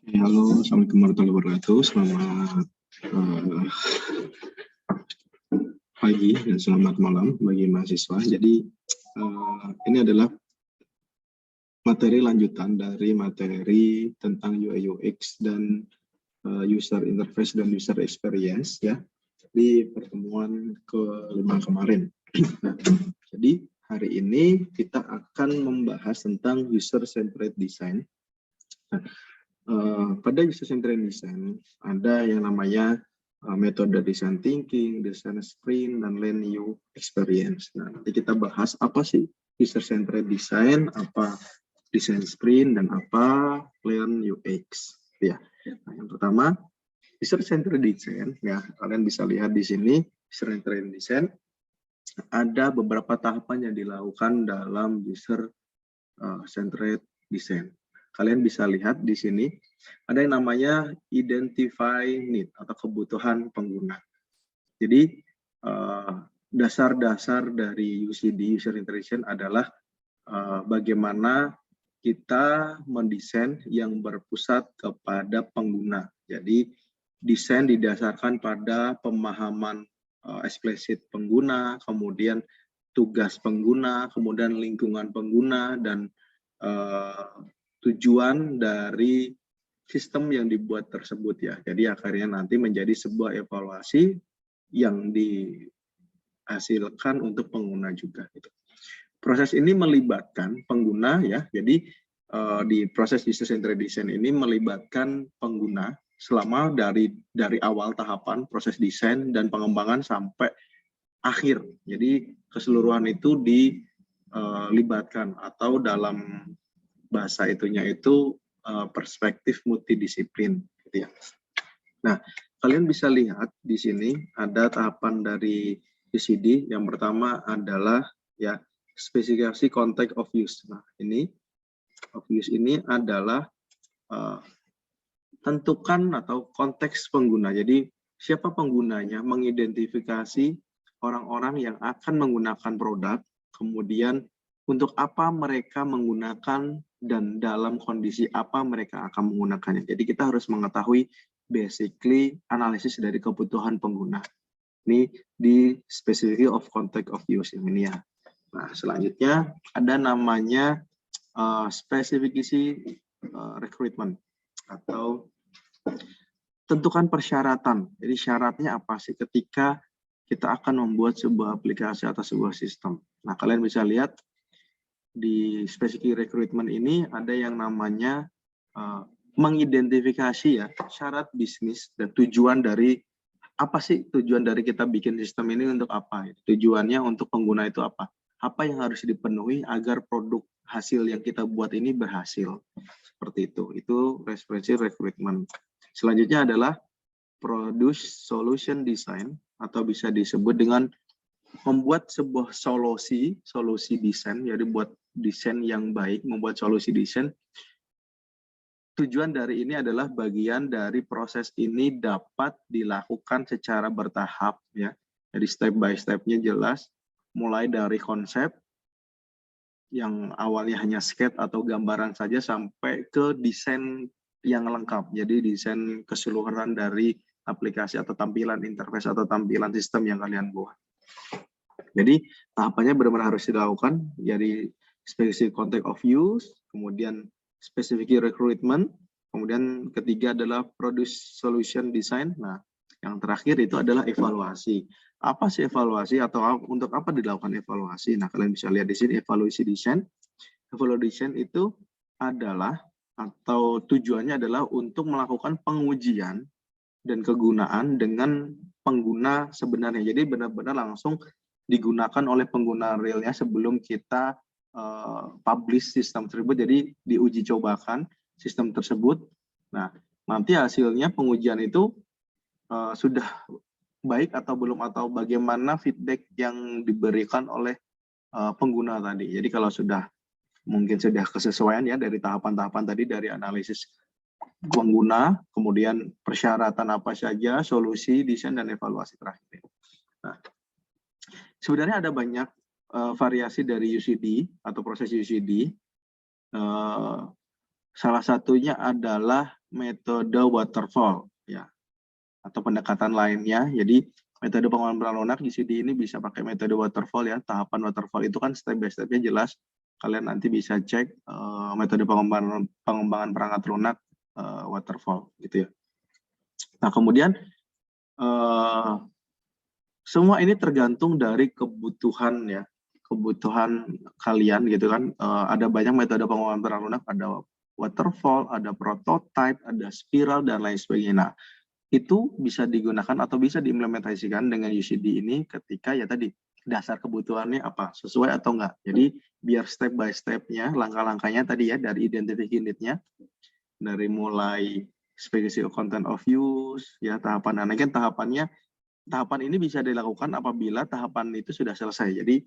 Halo, Assalamualaikum warahmatullahi wabarakatuh. Selamat pagi dan selamat malam bagi mahasiswa. Jadi ini adalah materi lanjutan dari materi tentang UI UX dan user interface dan user experience ya di pertemuan ke-5 kemarin. Nah, jadi hari ini kita akan membahas tentang user centered design. Nah, pada user centered design ada yang namanya metode design thinking, design sprint, dan learn new experience. Nah, nanti kita bahas apa sih user centered design, apa design sprint, dan apa learn UX. Ya, nah, yang pertama user centered design. Ya, kalian bisa lihat di sini user centered design ada beberapa tahapan yang dilakukan dalam user centered design. Kalian bisa lihat di sini ada yang namanya identify need atau kebutuhan pengguna. Jadi dasar-dasar dari UCD user interaction adalah bagaimana kita mendesain yang berpusat kepada pengguna. Jadi desain didasarkan pada pemahaman eksplisit pengguna, kemudian tugas pengguna, kemudian lingkungan pengguna, dan tujuan dari sistem yang dibuat tersebut ya. Jadi akhirnya nanti menjadi sebuah evaluasi yang dihasilkan untuk pengguna juga. Gitu. Proses ini melibatkan pengguna ya. Jadi di proses user centered design ini melibatkan pengguna selama dari awal tahapan proses desain dan pengembangan sampai akhir. Jadi keseluruhan itu dilibatkan atau dalam bahasa itunya itu perspektif multidisiplin gitu ya. Nah, kalian bisa lihat di sini ada tahapan dari UCD. Yang pertama adalah ya spesifikasi context of use. Nah, ini of use ini adalah tentukan atau konteks pengguna. Jadi siapa penggunanya, mengidentifikasi orang-orang yang akan menggunakan produk, kemudian untuk apa mereka menggunakan dan dalam kondisi apa mereka akan menggunakannya. Jadi kita harus mengetahui basically analisis dari kebutuhan pengguna. Ini di specificity of context of use yang ini ya. Nah, selanjutnya ada namanya specificity recruitment atau tentukan persyaratan. Jadi syaratnya apa sih ketika kita akan membuat sebuah aplikasi atau sebuah sistem. Nah, kalian bisa lihat di specific recruitment ini ada yang namanya mengidentifikasi ya syarat bisnis dan tujuan dari apa sih tujuan dari kita bikin sistem ini untuk apa? Tujuannya untuk pengguna itu apa? Apa yang harus dipenuhi agar produk hasil yang kita buat ini berhasil? Seperti itu. Itu responsive recruitment. Selanjutnya adalah produce solution design atau bisa disebut dengan membuat sebuah solusi desain, jadi buat desain yang baik, membuat solusi desain. Tujuan dari ini adalah bagian dari proses ini dapat dilakukan secara bertahap ya. Jadi step by step-nya jelas, mulai dari konsep yang awalnya hanya sketch atau gambaran saja sampai ke desain yang lengkap. Jadi desain keseluruhan dari aplikasi atau tampilan interface atau tampilan sistem yang kalian buat. Jadi tahapannya benar-benar harus dilakukan, jadi specific context of use, kemudian specific recruitment, kemudian ketiga adalah produce solution design. Nah, yang terakhir itu adalah evaluasi. Apa sih evaluasi atau untuk apa dilakukan evaluasi? Nah, kalian bisa lihat di sini evaluasi design. Evaluation itu adalah atau tujuannya adalah untuk melakukan pengujian dan kegunaan dengan pengguna sebenarnya. Jadi benar-benar langsung digunakan oleh pengguna realnya sebelum kita publish sistem tersebut. Jadi diuji cobakan sistem tersebut. Nah, nanti hasilnya pengujian itu sudah baik atau belum, atau bagaimana feedback yang diberikan oleh pengguna tadi. Jadi kalau sudah mungkin sudah kesesuaian ya dari tahapan-tahapan tadi, dari analisis pengguna, kemudian persyaratan apa saja, solusi, desain, dan evaluasi terakhir. Nah, sebenarnya ada banyak variasi dari UCD atau proses UCD. Salah satunya adalah metode waterfall ya, atau pendekatan lainnya. Jadi metode pengembangan lunak UCD ini bisa pakai metode waterfall ya. Tahapan waterfall itu kan step by step-nya jelas. Kalian nanti bisa cek metode pengembangan perangkat lunak waterfall gitu ya. Nah, kemudian semua ini tergantung dari kebutuhan ya, kebutuhan kalian gitu kan. Ada banyak metode pengembangan perangkat lunak, ada waterfall, ada prototype, ada spiral dan lain sebagainya. Nah, itu bisa digunakan atau bisa diimplementasikan dengan UCD ini ketika ya tadi dasar kebutuhannya apa, sesuai atau enggak. Jadi biar step by step-nya, langkah-langkahnya tadi ya, dari identify unit-nya, dari mulai specific content of use, ya tahapan. Nah, kan tahapan ini bisa dilakukan apabila tahapan itu sudah selesai. Jadi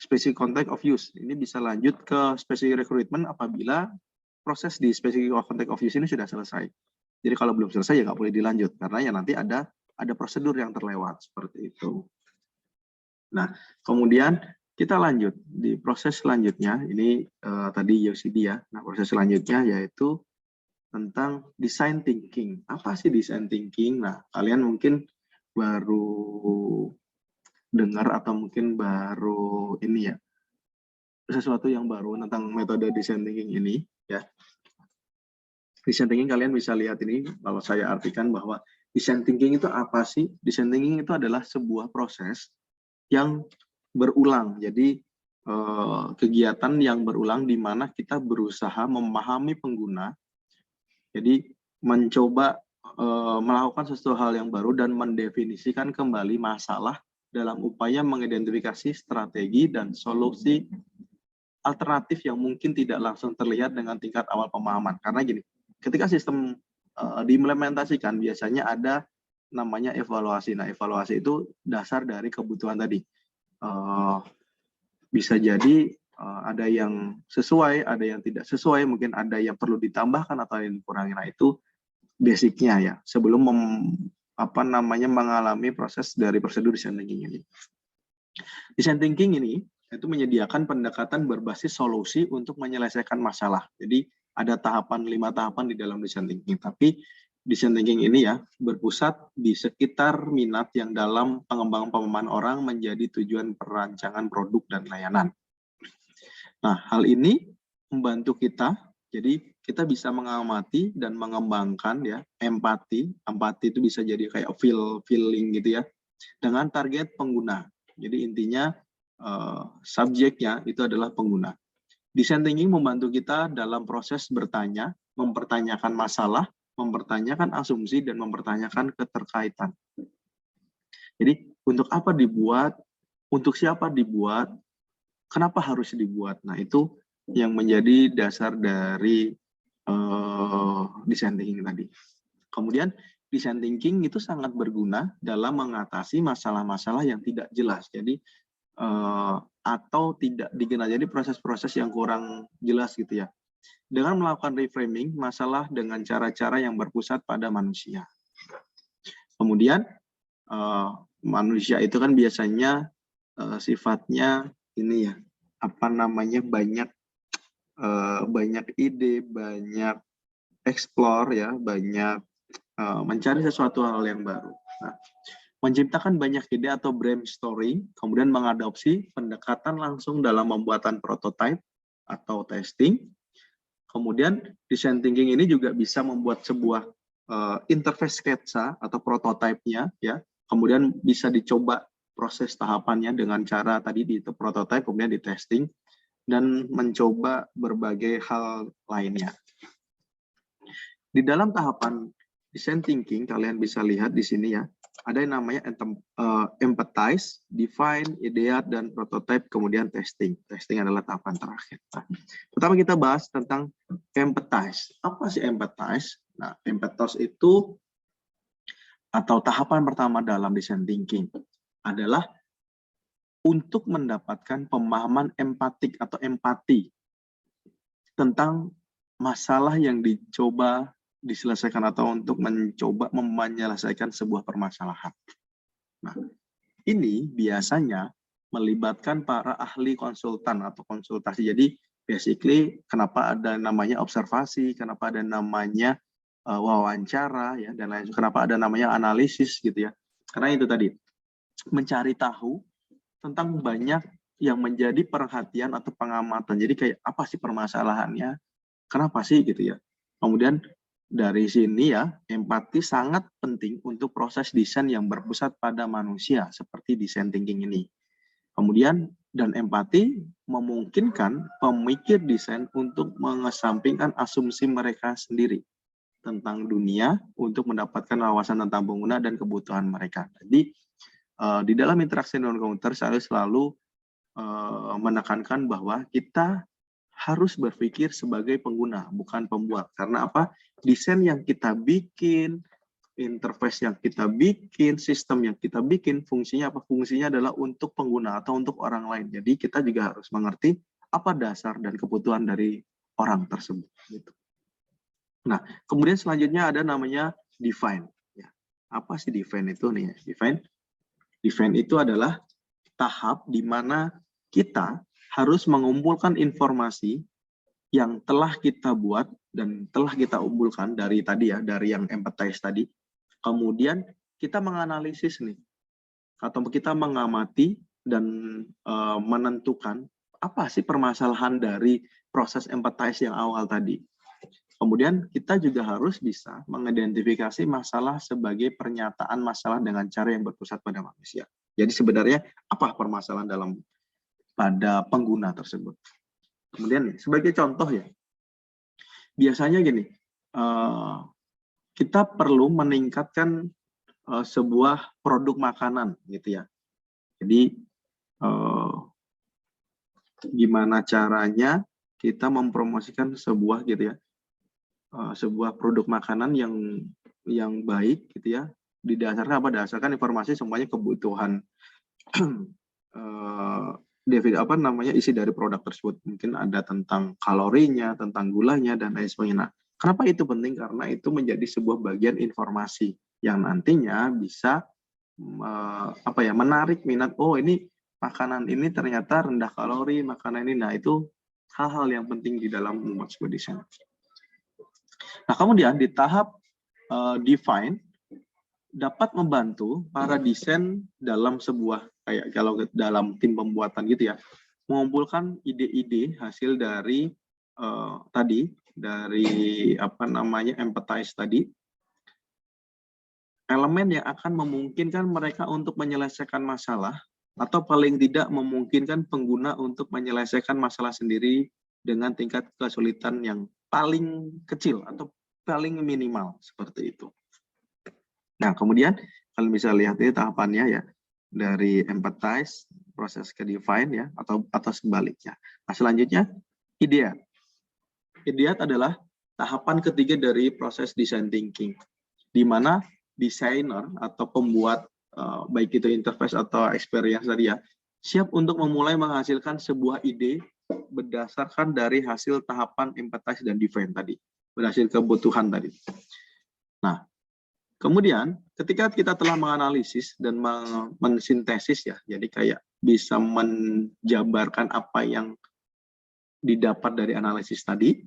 specific content of use ini bisa lanjut ke specific recruitment apabila proses di specific content of use ini sudah selesai. Jadi kalau belum selesai ya nggak boleh dilanjut karena ya nanti ada prosedur yang terlewat seperti itu. Nah, kemudian kita lanjut di proses selanjutnya. Ini tadi UCD ya. Nah, proses selanjutnya yaitu tentang design thinking. Apa sih design thinking? Nah, kalian mungkin baru dengar atau mungkin baru ini ya, sesuatu yang baru tentang metode design thinking ini ya. Design thinking kalian bisa lihat ini kalau saya artikan bahwa design thinking itu apa sih? Design thinking itu adalah sebuah proses yang berulang. Jadi kegiatan yang berulang di mana kita berusaha memahami pengguna. Jadi mencoba melakukan sesuatu hal yang baru dan mendefinisikan kembali masalah dalam upaya mengidentifikasi strategi dan solusi alternatif yang mungkin tidak langsung terlihat dengan tingkat awal pemahaman. Karena gini, ketika sistem diimplementasikan biasanya ada namanya evaluasi. Nah, evaluasi itu dasar dari kebutuhan tadi. Bisa jadi ada yang sesuai, ada yang tidak sesuai, mungkin ada yang perlu ditambahkan atau yang dikurangi. Nah, itu basicnya ya, sebelum mengalami proses dari prosedur design thinking ini. Design thinking ini itu menyediakan pendekatan berbasis solusi untuk menyelesaikan masalah. Jadi ada 5 tahapan di dalam design thinking. Tapi design thinking ini ya berpusat di sekitar minat yang dalam pengembangan pemahaman orang menjadi tujuan perancangan produk dan layanan. Nah, hal ini membantu kita, jadi kita bisa mengamati dan mengembangkan ya empati. Empati itu bisa jadi kayak feeling gitu ya, dengan target pengguna. Jadi intinya subjeknya itu adalah pengguna. Design thinking membantu kita dalam proses bertanya, mempertanyakan masalah, mempertanyakan asumsi, dan mempertanyakan keterkaitan. Jadi untuk apa dibuat, untuk siapa dibuat, kenapa harus dibuat. Nah, itu yang menjadi dasar dari design thinking tadi. Kemudian design thinking itu sangat berguna dalam mengatasi masalah-masalah yang tidak jelas. Jadi atau tidak dikenal, jadi proses-proses yang kurang jelas gitu ya. Dengan melakukan reframing masalah dengan cara-cara yang berpusat pada manusia. Kemudian manusia itu kan biasanya sifatnya ini ya, banyak ide, banyak explore ya, banyak mencari sesuatu hal yang baru. Nah, menciptakan banyak ide atau brainstorming, kemudian mengadopsi pendekatan langsung dalam pembuatan prototype atau testing. Kemudian design thinking ini juga bisa membuat sebuah interface sketsa atau prototype-nya ya. Kemudian bisa dicoba proses tahapannya dengan cara tadi di prototype, kemudian di testing dan mencoba berbagai hal lainnya. Di dalam tahapan design thinking kalian bisa lihat di sini ya, ada yang namanya empathize, define, ideate, dan prototype, kemudian testing. Testing adalah tahapan terakhir. Nah, pertama kita bahas tentang empathize. Apa sih empathize? Nah, empathize itu atau tahapan pertama dalam design thinking adalah untuk mendapatkan pemahaman empatik atau empati tentang masalah yang dicoba diselesaikan atau untuk mencoba menyelesaikan sebuah permasalahan. Nah, ini biasanya melibatkan para ahli konsultan atau konsultasi. Jadi, basically, kenapa ada namanya observasi, kenapa ada namanya wawancara ya dan lain. Kenapa ada namanya analisis gitu ya? Karena itu tadi mencari tahu tentang banyak yang menjadi perhatian atau pengamatan. Jadi kayak apa sih permasalahannya? Kenapa sih gitu ya? Kemudian dari sini ya, empati sangat penting untuk proses desain yang berpusat pada manusia seperti design thinking ini. Kemudian dan empati memungkinkan pemikir desain untuk mengesampingkan asumsi mereka sendiri tentang dunia untuk mendapatkan wawasan tentang pengguna dan kebutuhan mereka. Jadi di dalam interaksi dengan komputer saya selalu menekankan bahwa kita harus berpikir sebagai pengguna, bukan pembuat. Karena apa? Desain yang kita bikin, interface yang kita bikin, sistem yang kita bikin, fungsinya apa? Fungsinya adalah untuk pengguna atau untuk orang lain. Jadi kita juga harus mengerti apa dasar dan kebutuhan dari orang tersebut. Gitu. Nah, kemudian selanjutnya ada namanya define. Ya. Apa sih define itu nih? Define itu adalah tahap di mana kita harus mengumpulkan informasi yang telah kita buat dan telah kita umpulkan dari tadi ya, dari yang empathize tadi. Kemudian kita menganalisis nih, atau kita mengamati dan menentukan apa sih permasalahan dari proses empathize yang awal tadi. Kemudian kita juga harus bisa mengidentifikasi masalah sebagai pernyataan masalah dengan cara yang berpusat pada manusia. Jadi sebenarnya apa permasalahan pada pengguna tersebut. Kemudian sebagai contoh ya, biasanya gini, kita perlu meningkatkan sebuah produk makanan gitu ya. Jadi gimana caranya kita mempromosikan sebuah gitu ya, sebuah produk makanan yang baik gitu ya. Didasarkan apa? Dasarkan informasi semuanya kebutuhan isi dari produk tersebut. Mungkin ada tentang kalorinya, tentang gulanya, dan lain sebagainya. Nah, kenapa itu penting? Karena itu menjadi sebuah bagian informasi yang nantinya bisa menarik minat. Oh, ini makanan ini ternyata rendah kalori, makanan ini. Nah, itu hal-hal yang penting di dalam membuat sebuah desain. Nah, kemudian di tahap define dapat membantu para desain dalam sebuah kayak kalau dalam tim pembuatan gitu ya, mengumpulkan ide-ide hasil dari empathize tadi, elemen yang akan memungkinkan mereka untuk menyelesaikan masalah atau paling tidak memungkinkan pengguna untuk menyelesaikan masalah sendiri dengan tingkat kesulitan yang paling kecil atau paling minimal seperti itu. Nah, kemudian kalian bisa lihat ini tahapannya ya, dari empathize, proses ke define ya, atau sebaliknya. Nah, selanjutnya ideat. Ideat adalah tahapan ketiga dari proses design thinking, di mana desainer atau pembuat baik itu interface atau experience tadi ya, siap untuk memulai menghasilkan sebuah ide berdasarkan dari hasil tahapan empathize dan define tadi, berdasarkan kebutuhan tadi. Nah, kemudian ketika kita telah menganalisis dan mensintesis ya, jadi kayak bisa menjabarkan apa yang didapat dari analisis tadi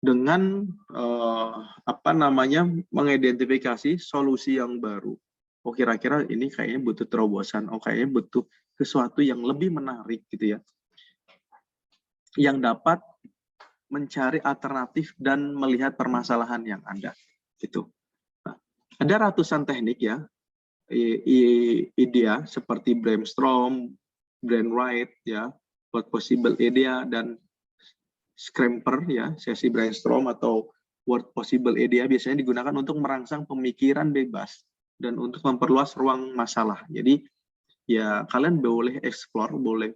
dengan mengidentifikasi solusi yang baru. Oh, kira-kira ini kayaknya butuh terobosan, oh kayaknya butuh sesuatu yang lebih menarik gitu ya, yang dapat mencari alternatif dan melihat permasalahan yang ada gitu. Nah, ada ratusan teknik ya, idea seperti brainstorm, brainwright ya, what possible idea, dan scramper ya, sesi brainstorm atau word possible idea biasanya digunakan untuk merangsang pemikiran bebas dan untuk memperluas ruang masalah. Jadi ya kalian boleh explore, boleh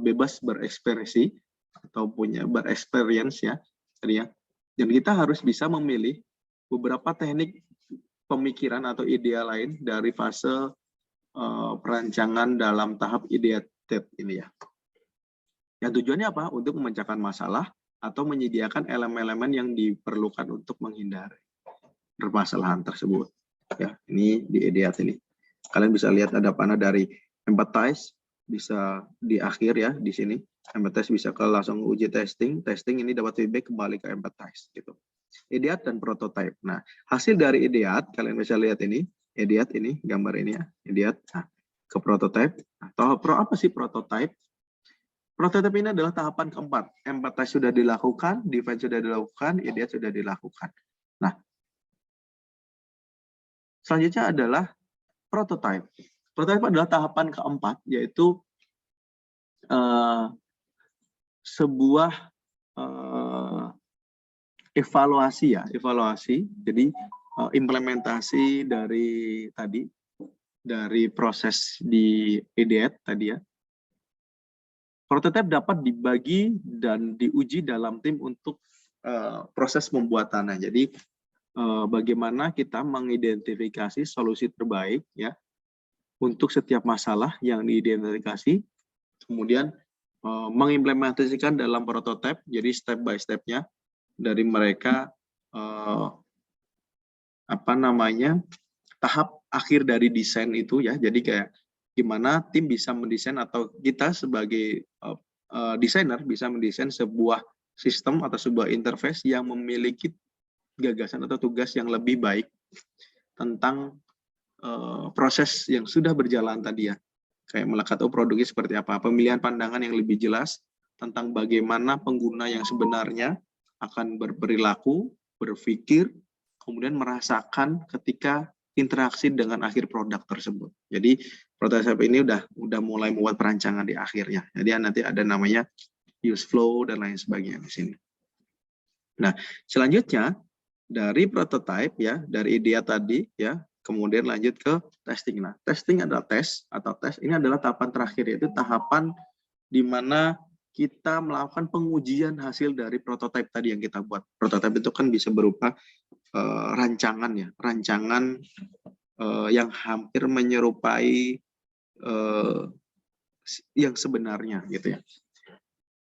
bebas berekspresi atau punya berexperience ya, tadi ya. Dan kita harus bisa memilih beberapa teknik pemikiran atau ide lain dari fase perancangan dalam tahap ideated ini ya. Yang tujuannya apa? Untuk memecahkan masalah atau menyediakan elemen-elemen yang diperlukan untuk menghindari permasalahan tersebut. Ya, ini di ideate ini. Kalian bisa lihat ada panah dari empathize, bisa di akhir ya di sini. Empathize bisa ke langsung uji testing ini dapat feedback kembali ke empathize gitu. Ideate dan prototype. Nah, hasil dari ideate kalian bisa lihat ini, ideate ini gambar ini ya, ideate. Nah, ke prototype. Atau apa sih prototype? Prototype ini adalah tahapan keempat. Empathize sudah dilakukan, define sudah dilakukan, ideate sudah dilakukan. Nah, selanjutnya adalah prototype. Prototype adalah tahapan keempat, yaitu sebuah evaluasi ya, evaluasi. Jadi implementasi dari tadi, dari proses di ideate tadi ya. Prototipe dapat dibagi dan diuji dalam tim untuk proses pembuatannya. Jadi bagaimana kita mengidentifikasi solusi terbaik ya untuk setiap masalah yang diidentifikasi, kemudian mengimplementasikan dalam prototipe. Jadi step by step-nya dari mereka tahap akhir dari desain itu ya. Jadi kayak gimana tim bisa mendesain atau kita sebagai desainer bisa mendesain sebuah sistem atau sebuah interface yang memiliki gagasan atau tugas yang lebih baik tentang proses yang sudah berjalan tadi ya. Kayak melekat produknya seperti apa, pemilihan pandangan yang lebih jelas tentang bagaimana pengguna yang sebenarnya akan berperilaku, berpikir, kemudian merasakan ketika interaksi dengan akhir produk tersebut. Jadi prototype ini udah mulai membuat perancangan di akhirnya. Jadi nanti ada namanya use flow dan lain sebagainya di sini. Nah, selanjutnya dari prototype ya, dari ide tadi ya, kemudian lanjut ke testing. Nah, testing adalah tes ini adalah tahapan terakhir, yaitu tahapan di mana kita melakukan pengujian hasil dari prototype tadi yang kita buat. Prototype itu kan bisa berupa rancangan ya, rancangan yang hampir menyerupai yang sebenarnya gitu ya.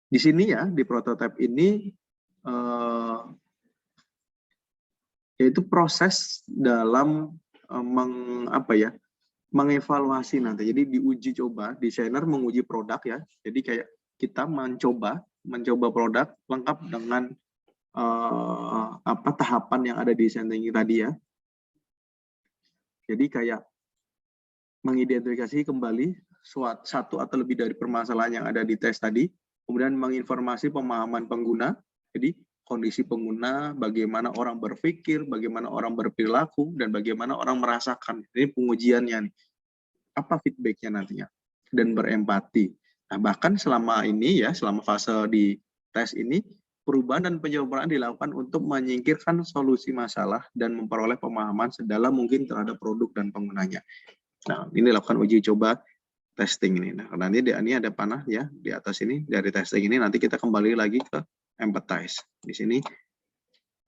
Di sini ya, di prototype ini yaitu proses dalam mengevaluasi nanti. Jadi diuji coba, desainer menguji produk ya. Jadi kayak kita mencoba produk lengkap dengan tahapan yang ada di desain thinking tadi ya. Jadi kayak mengidentifikasi kembali satu atau lebih dari permasalahan yang ada di tes tadi, kemudian menginformasi pemahaman pengguna, jadi kondisi pengguna, bagaimana orang berpikir, bagaimana orang berperilaku, dan bagaimana orang merasakan. Ini pengujiannya nih. Apa feedback-nya nantinya, dan berempati. Nah, bahkan selama ini ya, selama fase di tes ini, perubahan dan penyempurnaan dilakukan untuk menyingkirkan solusi masalah dan memperoleh pemahaman sedalam mungkin terhadap produk dan penggunanya. Nah, ini dilakukan uji coba testing ini. Nah, karena ini ada panah ya di atas ini, dari testing ini nanti kita kembali lagi ke empathize. Di sini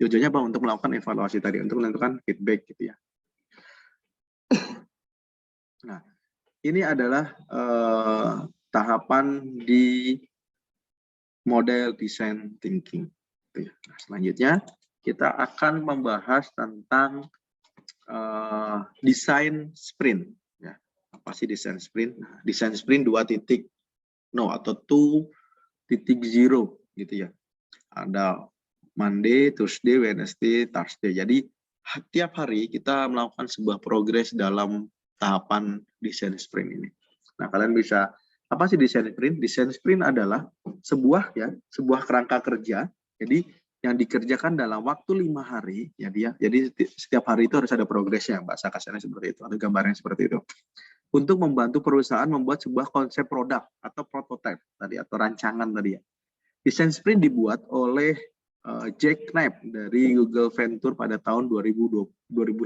tujuannya apa? Untuk melakukan evaluasi tadi, untuk menentukan feedback gitu ya. Nah, ini adalah tahapan di model design thinking. Nah, selanjutnya kita akan membahas tentang desain sprint. Ya. Apa sih desain sprint? Nah, desain sprint 2.0 atau 2.0 gitu ya. Ada Monday, Tuesday, Wednesday, Thursday. Jadi tiap hari kita melakukan sebuah progres dalam tahapan desain sprint ini. Nah, kalian bisa, apa sih desain sprint? Desain sprint adalah sebuah kerangka kerja. Jadi yang dikerjakan dalam waktu 5 hari ya dia. Jadi setiap hari itu harus ada progresnya, bahasa kasarnya seperti itu, atau gambarnya seperti itu. Untuk membantu perusahaan membuat sebuah konsep produk atau prototype tadi, atau rancangan tadi ya. Desain sprint dibuat oleh Jack Knapp dari Google Venture pada tahun 2010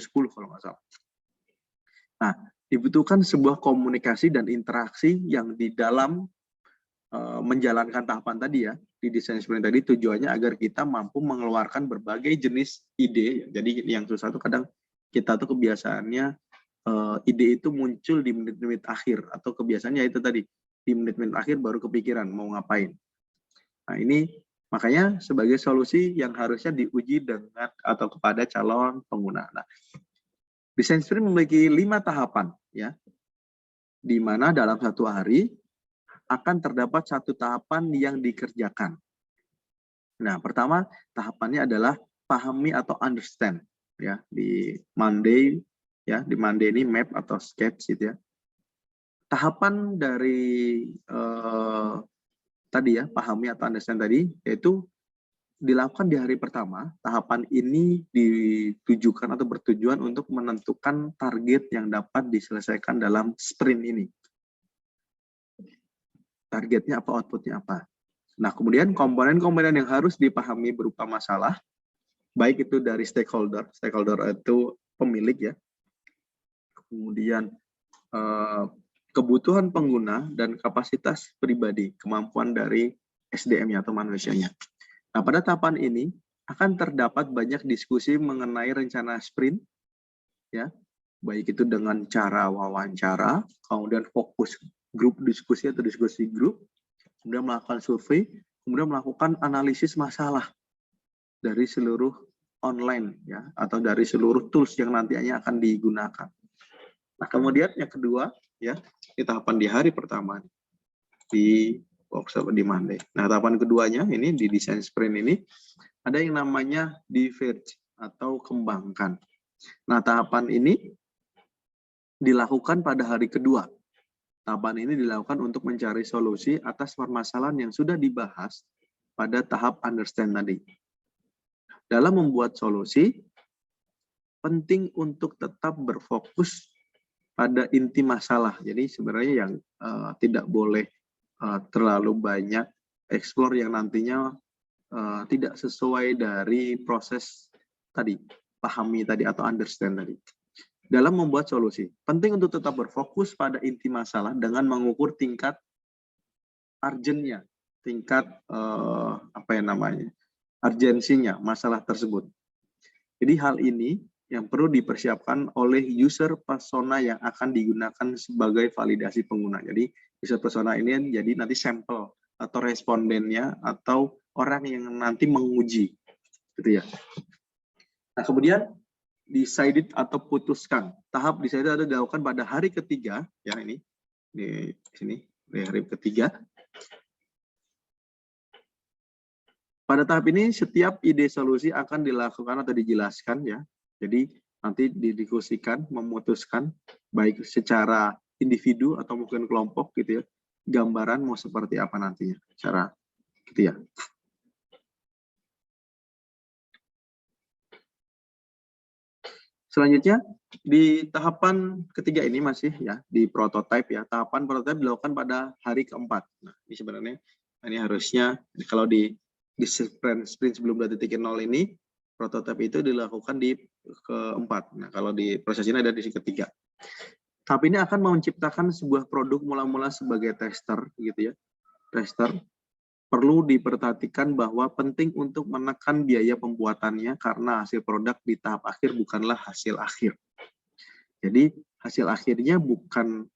kalau nggak salah. Nah, dibutuhkan sebuah komunikasi dan interaksi yang di dalam menjalankan tahapan tadi ya, di desain sprint tadi tujuannya agar kita mampu mengeluarkan berbagai jenis ide. Jadi yang susah itu kadang kita tuh kebiasaannya ide itu muncul di menit-menit akhir, atau kebiasaannya itu tadi, di menit-menit akhir baru kepikiran mau ngapain. Nah, ini makanya sebagai solusi yang harusnya diuji dengan atau kepada calon pengguna. Nah, desain sprint memiliki 5 tahapan ya, di mana dalam satu hari akan terdapat satu tahapan yang dikerjakan. Nah, pertama tahapannya adalah pahami atau understand ya di Monday ya, di Monday ini map atau sketch gitu ya. Tahapan dari tadi ya, pahami atau understand tadi yaitu dilakukan di hari pertama. Tahapan ini ditujukan atau bertujuan untuk menentukan target yang dapat diselesaikan dalam sprint ini. Targetnya apa, outputnya apa. Nah, kemudian komponen-komponen yang harus dipahami berupa masalah, baik itu dari stakeholder itu pemilik ya, kemudian kebutuhan pengguna dan kapasitas pribadi, kemampuan dari SDM-nya atau manusianya. Nah, pada tahapan ini akan terdapat banyak diskusi mengenai rencana sprint, ya, baik itu dengan cara wawancara, kemudian fokus grup diskusi atau diskusi grup, kemudian melakukan survei, kemudian melakukan analisis masalah dari seluruh online, ya, atau dari seluruh tools yang nantinya akan digunakan. Nah, kemudian yang kedua, ya, di tahapan di hari pertama di workshop di Monday. Nah, tahapan keduanya ini di desain sprint ini ada yang namanya diverge atau kembangkan. Nah, tahapan ini dilakukan pada hari kedua. Tahapan ini dilakukan untuk mencari solusi atas permasalahan yang sudah dibahas pada tahap understand tadi. Dalam membuat solusi, penting untuk tetap berfokus pada inti masalah. Jadi sebenarnya yang tidak boleh terlalu banyak explore yang nantinya tidak sesuai dari proses tadi, pahami tadi atau understand tadi. Dalam membuat solusi, penting untuk tetap berfokus pada inti masalah dengan mengukur tingkat urgennya, tingkat urgensinya masalah tersebut. Jadi hal ini yang perlu dipersiapkan oleh user persona yang akan digunakan sebagai validasi pengguna. Jadi user persona ini jadi nanti sampel atau respondennya atau orang yang nanti menguji, gitu ya. Nah, kemudian decided atau putuskan. Tahap decided ada dilakukan pada hari ketiga, ya ini di sini di hari ketiga. Pada tahap ini setiap ide solusi akan dilakukan atau dijelaskan ya. Jadi nanti didiskusikan, memutuskan baik secara individu atau mungkin kelompok gitu ya. Gambaran mau seperti apa nantinya, cara gitu ya. Selanjutnya di tahapan ketiga ini masih ya di prototype ya. Tahapan prototype dilakukan pada hari keempat. Nah, ini sebenarnya ini harusnya kalau di sprint sebelum 2.0 ini prototype itu dilakukan di keempat. Nah, kalau di proses ini ada di ketiga. Tahap ini akan menciptakan sebuah produk mula-mula sebagai tester gitu ya. Tester perlu diperhatikan bahwa penting untuk menekan biaya pembuatannya karena hasil produk di tahap akhir bukanlah hasil akhir. Jadi hasil akhirnya bukan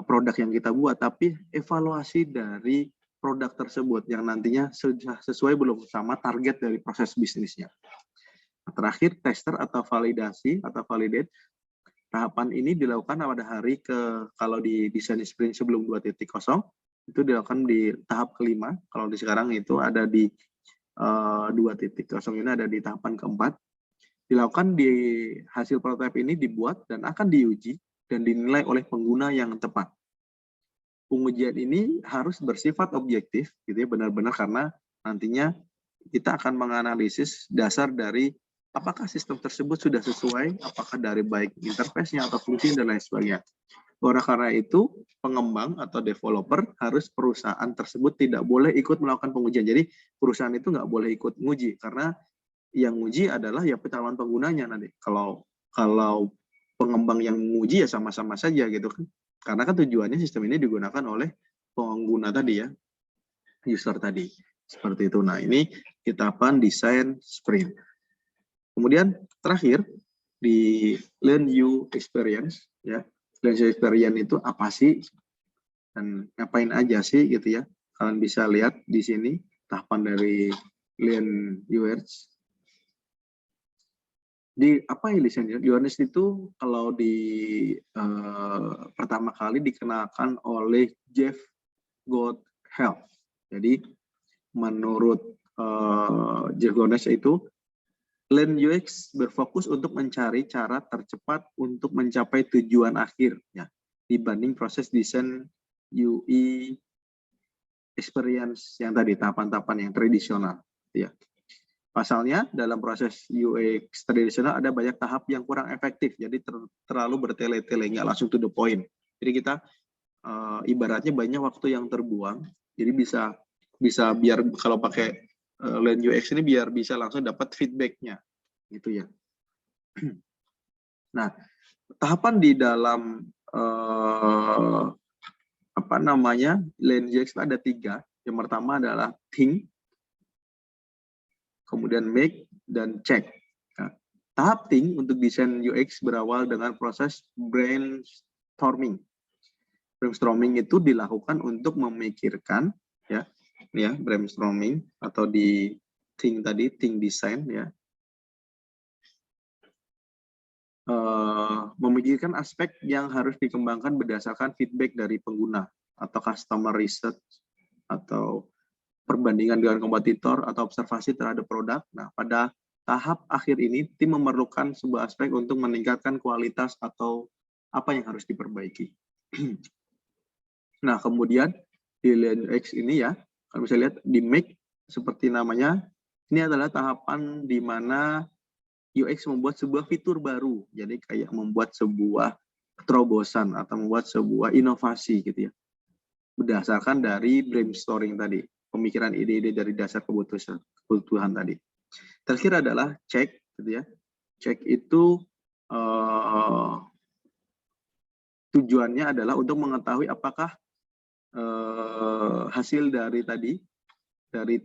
produk yang kita buat, tapi evaluasi dari produk tersebut yang nantinya sudah sesuai belum sama target dari proses bisnisnya. Nah, terakhir, tester atau validasi atau validate. Tahapan ini dilakukan pada hari kalau di desain sprint sebelum 2.0 itu dilakukan di tahap kelima. Kalau di sekarang itu ada di 2.0 ini ada di tahapan keempat. Dilakukan di hasil prototipe ini dibuat dan akan diuji dan dinilai oleh pengguna yang tepat. Pengujian ini harus bersifat objektif, gitu ya, benar-benar karena nantinya kita akan menganalisis dasar dari apakah sistem tersebut sudah sesuai, apakah dari baik interface-nya atau fungsi dan lain sebagainya. Oleh karena itu, pengembang atau developer harus perusahaan tersebut tidak boleh ikut melakukan pengujian. Jadi perusahaan itu nggak boleh ikut nguji karena yang nguji adalah ya calon penggunanya nanti. Kalau pengembang yang nguji ya sama-sama saja gitu kan. Karena kan tujuannya sistem ini digunakan oleh pengguna tadi ya, user tadi. Seperti itu. Nah, ini kita desain sprint. Kemudian terakhir di learn you experience ya. Learn you experience itu apa sih dan ngapain aja sih gitu ya. Kalian bisa lihat di sini tahapan dari learn UX. Di apa ya lisennya? UX itu kalau di pertama kali dikenalkan oleh Jeff good health. Jadi menurut Jeff Gomez itu, Lean UX berfokus untuk mencari cara tercepat untuk mencapai tujuan akhir, ya, dibanding proses desain UI experience yang tadi, tahapan-tahapan yang tradisional, ya. Pasalnya dalam proses UX tradisional ada banyak tahap yang kurang efektif, jadi terlalu bertele-tele, nggak langsung to the point. Jadi kita ibaratnya banyak waktu yang terbuang, jadi bisa biar kalau pakai Lean UX ini biar bisa langsung dapat feedback-nya, gitu ya. Nah, tahapan di dalam Lean UX ada 3. Yang pertama adalah think, kemudian make, dan check. Nah, tahap think untuk desain UX berawal dengan proses brainstorming. Brainstorming itu dilakukan untuk memikirkan, ya brainstorming, atau di think tadi, think design, ya, memikirkan aspek yang harus dikembangkan berdasarkan feedback dari pengguna atau customer research atau perbandingan dengan kompetitor atau observasi terhadap produk. Nah, pada tahap akhir ini tim memerlukan sebuah aspek untuk meningkatkan kualitas atau apa yang harus diperbaiki. Nah, kemudian di Lean UX ini, ya, kalau bisa lihat di make, seperti namanya, ini adalah tahapan di mana UX membuat sebuah fitur baru, jadi kayak membuat sebuah terobosan atau membuat sebuah inovasi, gitu ya, berdasarkan dari brainstorming tadi, pemikiran ide-ide dari dasar kebutuhan tadi. Terakhir adalah check, gitu ya. Check itu tujuannya adalah untuk mengetahui apakah hasil dari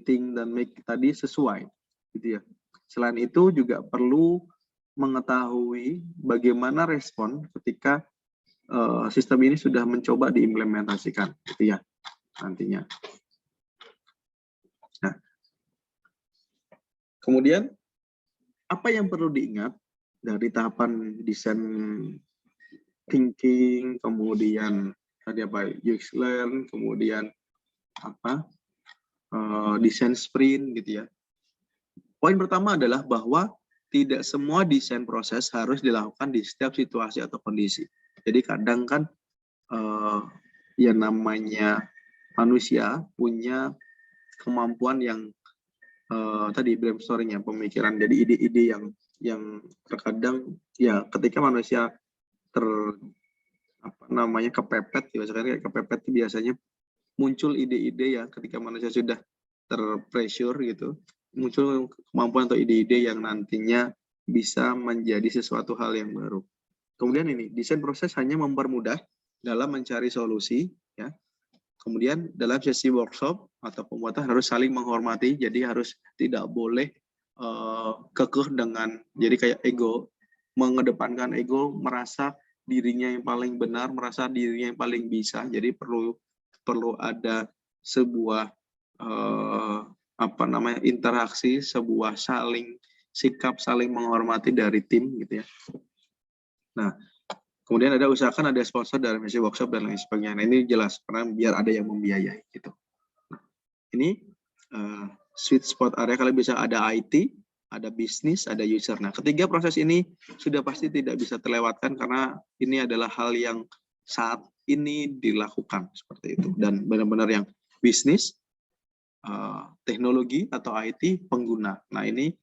think dan make tadi sesuai, gitu ya. Selain itu juga perlu mengetahui bagaimana respon ketika sistem ini sudah mencoba diimplementasikan, gitu ya, nantinya. Nah, kemudian apa yang perlu diingat dari tahapan desain thinking, kemudian tadi UX learn, kemudian desain sprint, gitu ya. Poin pertama adalah bahwa tidak semua desain proses harus dilakukan di setiap situasi atau kondisi. Jadi kadang kan yang namanya manusia punya kemampuan yang tadi brainstorming, pemikiran, jadi ide-ide yang terkadang, ya, ketika manusia kepepet, kepepet biasanya muncul ide-ide ya, ketika manusia sudah terpressure gitu, muncul kemampuan atau ide-ide yang nantinya bisa menjadi sesuatu hal yang baru. Kemudian ini, desain proses hanya mempermudah dalam mencari solusi, ya. Kemudian dalam sesi workshop atau pembuatan harus saling menghormati, jadi harus tidak boleh kekeh dengan, jadi kayak ego, mengedepankan ego, merasa dirinya yang paling benar, merasa dirinya yang paling bisa. Jadi perlu ada sebuah interaksi, sebuah sikap saling menghormati dari tim, gitu ya. Nah, kemudian usahakan ada sponsor dalam sesi workshop dan lain sebagainya. Nah, ini jelas karena biar ada yang membiayai, gitu. Nah, ini sweet spot area, kalian bisa ada IT, ada bisnis, ada user. Nah, ketiga proses ini sudah pasti tidak bisa terlewatkan karena ini adalah hal yang saat ini dilakukan seperti itu, dan benar-benar yang bisnis, teknologi atau IT, pengguna. Nah, ini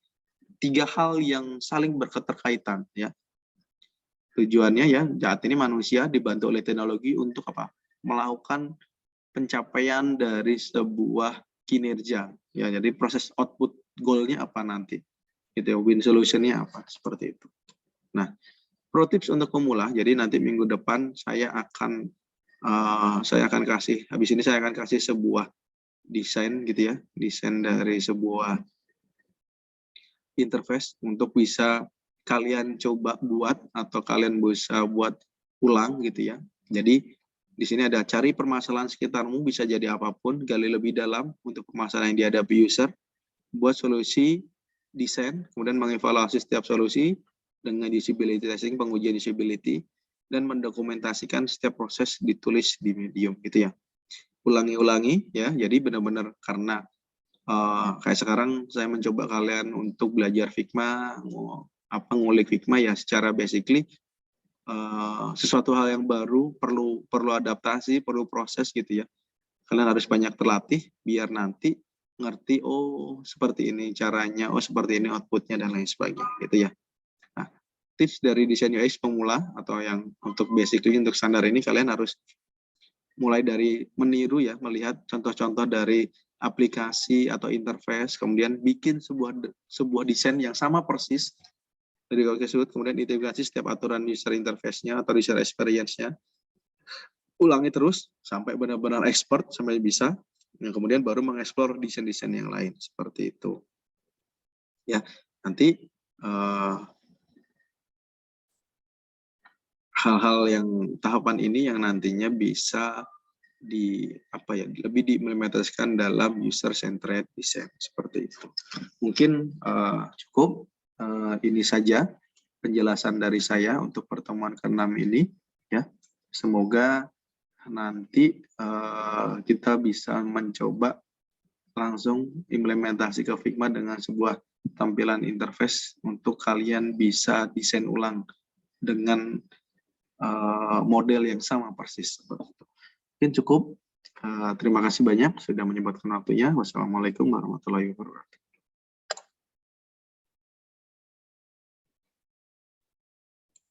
3 hal yang saling berketerkaitan, ya. Tujuannya, ya, saat ini manusia dibantu oleh teknologi untuk apa? Melakukan pencapaian dari sebuah kinerja, ya. Jadi proses output goal-nya apa nanti, gitu ya, win solution-nya apa, seperti itu. Nah, pro tips untuk pemula, jadi nanti minggu depan saya akan kasih, habis ini saya akan kasih sebuah desain, gitu ya, desain dari sebuah interface untuk bisa kalian coba buat atau kalian bisa buat ulang, gitu ya. Jadi di sini ada cari permasalahan sekitarmu, bisa jadi apapun, gali lebih dalam untuk permasalahan yang dihadapi user, buat solusi, desain, kemudian mengevaluasi setiap solusi dengan usability testing, pengujian usability, dan mendokumentasikan setiap proses ditulis di Medium, gitu ya. ulangi-ulangi ya. Jadi benar-benar karena kayak sekarang saya mencoba kalian untuk belajar Figma, ngulik Figma ya, secara basically sesuatu hal yang baru perlu adaptasi, perlu proses gitu ya. Kalian harus banyak terlatih biar nanti ngerti, oh seperti ini caranya, oh seperti ini outputnya dan lain sebagainya gitu ya. Nah, tips dari desain UX pemula atau yang untuk basically untuk standar ini, kalian harus mulai dari meniru ya, melihat contoh-contoh dari aplikasi atau interface, kemudian bikin sebuah desain yang sama persis dari tersebut, kemudian integrasi setiap aturan user interface-nya atau user experience-nya, ulangi terus sampai benar-benar expert, sampai bisa, dan kemudian baru mengeksplor desain-desain yang lain seperti itu. Ya, nanti hal-hal yang tahapan ini yang nantinya bisa lebih diimplementasikan dalam user centered design seperti itu. Mungkin cukup ini saja penjelasan dari saya untuk pertemuan ke-6 ini ya. Semoga nanti kita bisa mencoba langsung implementasi ke Figma dengan sebuah tampilan interface untuk kalian bisa desain ulang dengan model yang sama persis. Mungkin cukup. Terima kasih banyak sudah menyempatkan waktunya. Wassalamualaikum warahmatullahi wabarakatuh.